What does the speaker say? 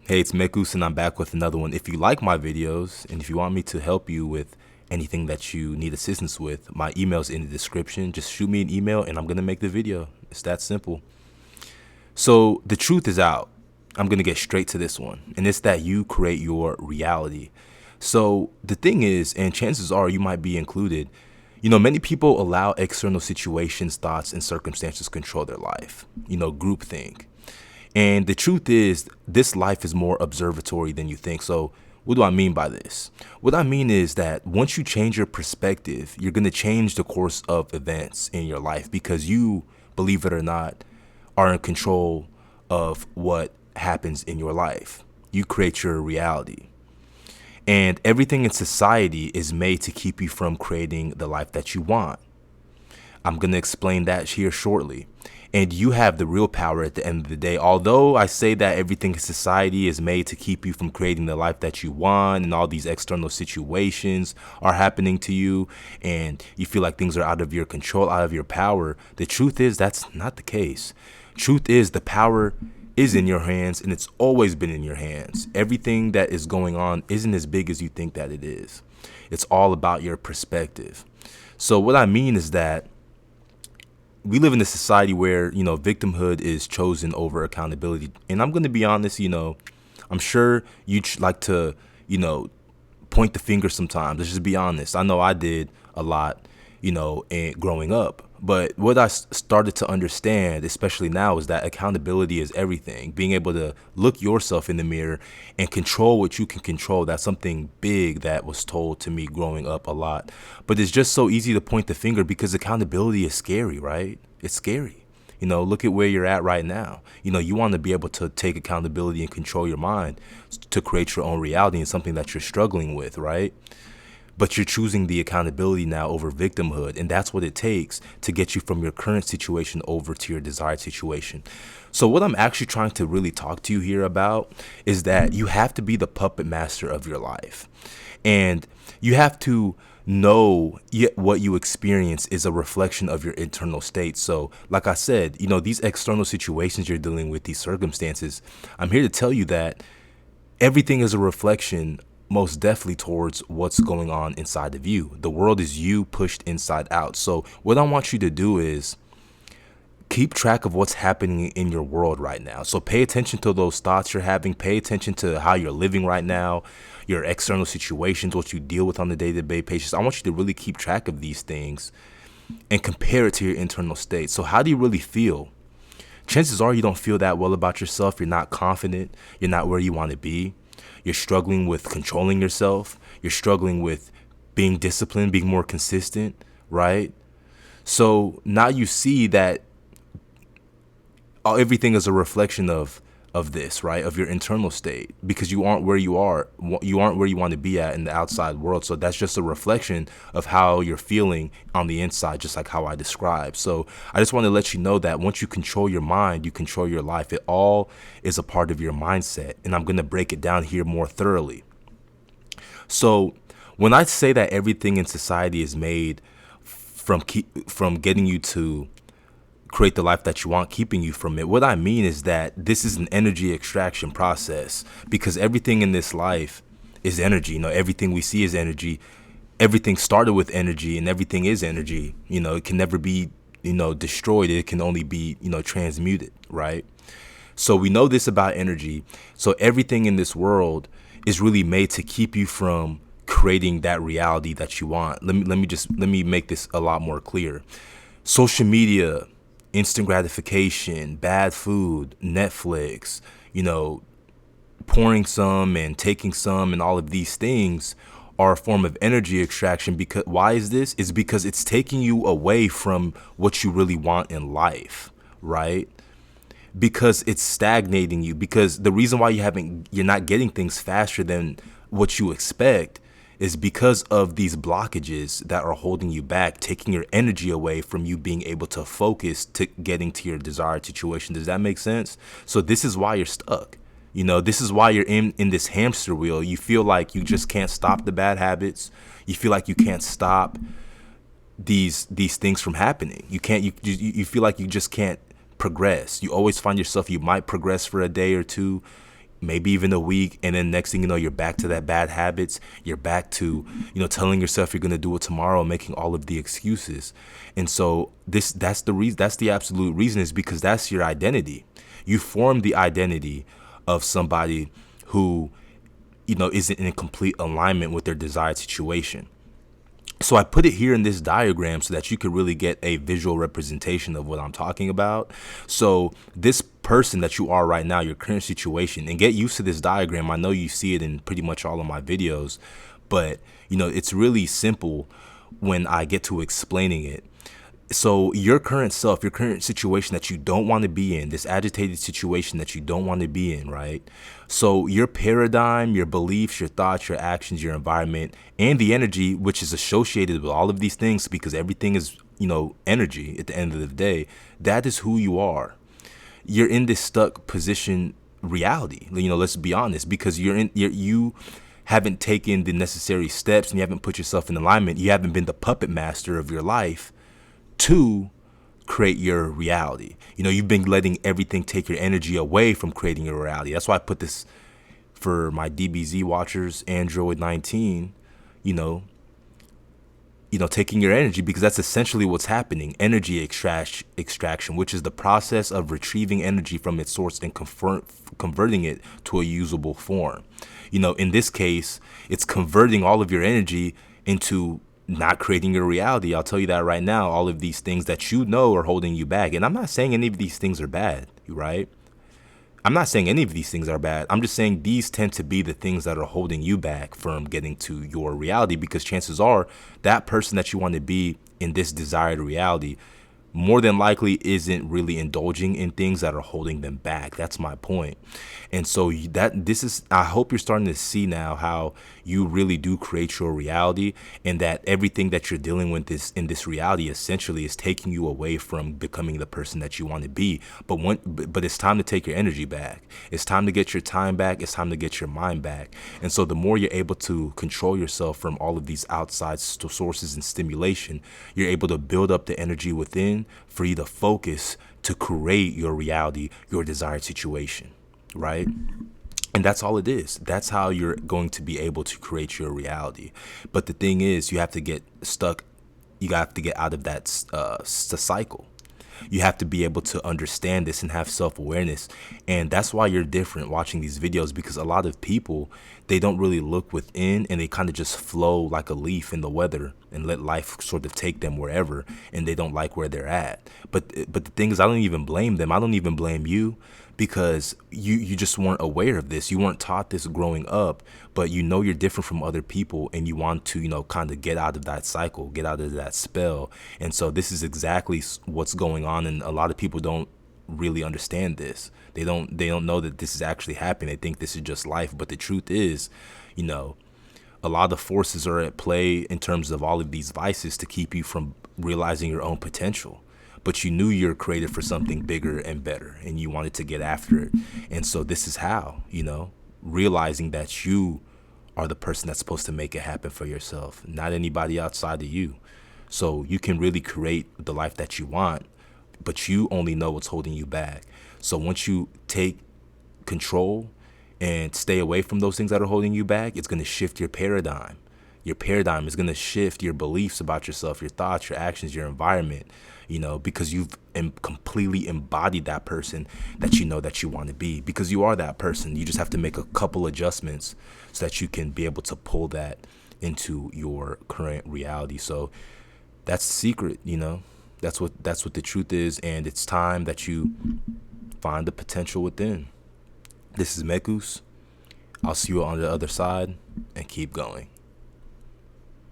Hey, it's Mekus, and I'm back with another one. If you like my videos and if you want me to help you with anything that you need assistance with, my email's in the description. Just shoot me an email and I'm going to make the video. It's that simple. So the truth is out. I'm going to get straight to this one, and it's that you create your reality. So the thing is, and chances are you might be included, many people allow external situations, thoughts, and circumstances control their life. Groupthink. And the truth is, this life is more observatory than you think. So what do I mean by this? What I mean is that once you change your perspective, you're going to change the course of events in your life because you, believe it or not, are in control of what happens in your life. You create your reality. And everything in society is made to keep you from creating the life that you want. I'm going to explain that here shortly. And you have the real power at the end of the day. Although I say that everything in society is made to keep you from creating the life that you want, and all these external situations are happening to you, and you feel like things are out of your control, out of your power, the truth is that's not the case. Truth is the power is in your hands, and it's always been in your hands. Everything that is going on isn't as big as you think that it is. It's all about your perspective. So what I mean is that we live in a society where, victimhood is chosen over accountability. And I'm going to be honest, I'm sure you'd like to, point the finger sometimes. Let's just be honest. I know I did a lot, and growing up. But what I started to understand, especially now, is that accountability is everything. Being able to look yourself in the mirror and control what you can control. That's something big that was told to me growing up a lot. But it's just so easy to point the finger because accountability is scary, right? It's scary. Look at where you're at right now. You want to be able to take accountability and control your mind to create your own reality and something that you're struggling with, right? But you're choosing the accountability now over victimhood. And that's what it takes to get you from your current situation over to your desired situation. So what I'm actually trying to really talk to you here about is that you have to be the puppet master of your life. And you have to know what you experience is a reflection of your internal state. So like I said, these external situations you're dealing with, these circumstances, I'm here to tell you that everything is a reflection most definitely towards what's going on inside of you. The world is you pushed inside out. So what I want you to do is keep track of what's happening in your world right now. So pay attention to those thoughts you're having. Pay attention to how you're living right now, your external situations, what you deal with on the day-to-day basis. I want you to really keep track of these things and compare it to your internal state. So how do you really feel? Chances are you don't feel that well about yourself. You're not confident. You're not where you want to be. You're struggling with controlling yourself. You're struggling with being disciplined, being more consistent, right? So now you see that everything is a reflection of this, right? Of your internal state, because you aren't where you are. You aren't where you want to be at in the outside world. So that's just a reflection of how you're feeling on the inside, just like how I described. So I just want to let you know that once you control your mind, you control your life. It all is a part of your mindset. And I'm going to break it down here more thoroughly. So when I say that everything in society is made from getting you to create the life that you want, keeping you from it, what I mean is that this is an energy extraction process, because everything in this life is energy. Everything we see is energy. Everything started with energy, and everything is energy. It can never be, destroyed. It can only be, transmuted, right? So we know this about energy. So everything in this world is really made to keep you from creating that reality that you want. Let me make this a lot more clear. Social media, instant gratification, bad food, Netflix, pouring some and taking some, and all of these things are a form of energy extraction. Because why is this? It's because it's taking you away from what you really want in life, right? Because it's stagnating you. Because the reason why you're not getting things faster than what you expect is because of these blockages that are holding you back, taking your energy away from you being able to focus to getting to your desired situation. Does that make sense? So this is why you're stuck. This is why you're in this hamster wheel. You feel like you just can't stop the bad habits. You feel like you can't stop these things from happening. You feel like you just can't progress. You always find yourself, you might progress for a day or two, maybe even a week, and then next thing you know, you're back to that bad habits. You're back to, telling yourself you're going to do it tomorrow, making all of the excuses. And so that's the reason, that's the absolute reason, is because that's your identity. You form the identity of somebody who, isn't in complete alignment with their desired situation. So I put it here in this diagram so that you could really get a visual representation of what I'm talking about. So this person that you are right now, your current situation, and get used to this diagram. I know you see it in pretty much all of my videos, but it's really simple when I get to explaining it. So your current self, your current situation that you don't want to be in, this agitated situation that you don't want to be in, right? So your paradigm, your beliefs, your thoughts, your actions, your environment, and the energy, which is associated with all of these things, because everything is, energy at the end of the day, that is who you are. You're in this stuck position reality, let's be honest, because you haven't taken the necessary steps and you haven't put yourself in alignment. You haven't been the puppet master of your life to create your reality. You've been letting everything take your energy away from creating your reality. That's why I put this for my DBZ watchers, Android 19, taking your energy, because that's essentially what's happening. Energy extraction, which is the process of retrieving energy from its source and converting it to a usable form. In this case, it's converting all of your energy into not creating your reality. I'll tell you that right now. All of these things that are holding you back. And I'm not saying any of these things are bad, right? I'm not saying any of these things are bad. I'm just saying these tend to be the things that are holding you back from getting to your reality, because chances are that person that you want to be in this desired reality more than likely isn't really indulging in things that are holding them back. That's my point. And so I hope you're starting to see now how you really do create your reality, and that everything that you're dealing with in this reality essentially is taking you away from becoming the person that you want to be. But it's time to take your energy back. It's time to get your time back. It's time to get your mind back. And so the more you're able to control yourself from all of these outside sources and stimulation, you're able to build up the energy within for you to focus to create your reality, your desired situation, right? And that's all it is. That's how you're going to be able to create your reality. But the thing is, you have to get stuck. You have to get out of that cycle. You have to be able to understand this and have self-awareness. And that's why you're different watching these videos, because a lot of people, they don't really look within, and they kind of just flow like a leaf in the weather and let life sort of take them wherever, and they don't like where they're at. But the thing is, I don't even blame them. I don't even blame you, because you just weren't aware of this. You weren't taught this growing up, but you're different from other people, and you want to, kind of get out of that cycle, get out of that spell. And so this is exactly what's going on. And a lot of people don't really understand this. They don't know that this is actually happening. They think this is just life. But the truth is, a lot of forces are at play in terms of all of these vices to keep you from realizing your own potential. But you knew you're created for something bigger and better, and you wanted to get after it. And so this is how, realizing that you are the person that's supposed to make it happen for yourself, not anybody outside of you. So you can really create the life that you want, but you only know what's holding you back. So once you take control and stay away from those things that are holding you back, it's going to shift your paradigm. Your paradigm is going to shift your beliefs about yourself, your thoughts, your actions, your environment, because you've completely embodied that person that that you want to be, because you are that person. You just have to make a couple adjustments so that you can be able to pull that into your current reality. So that's the secret, that's what the truth is. And it's time that you find the potential within. This is Mekus. I'll see you on the other side, and keep going.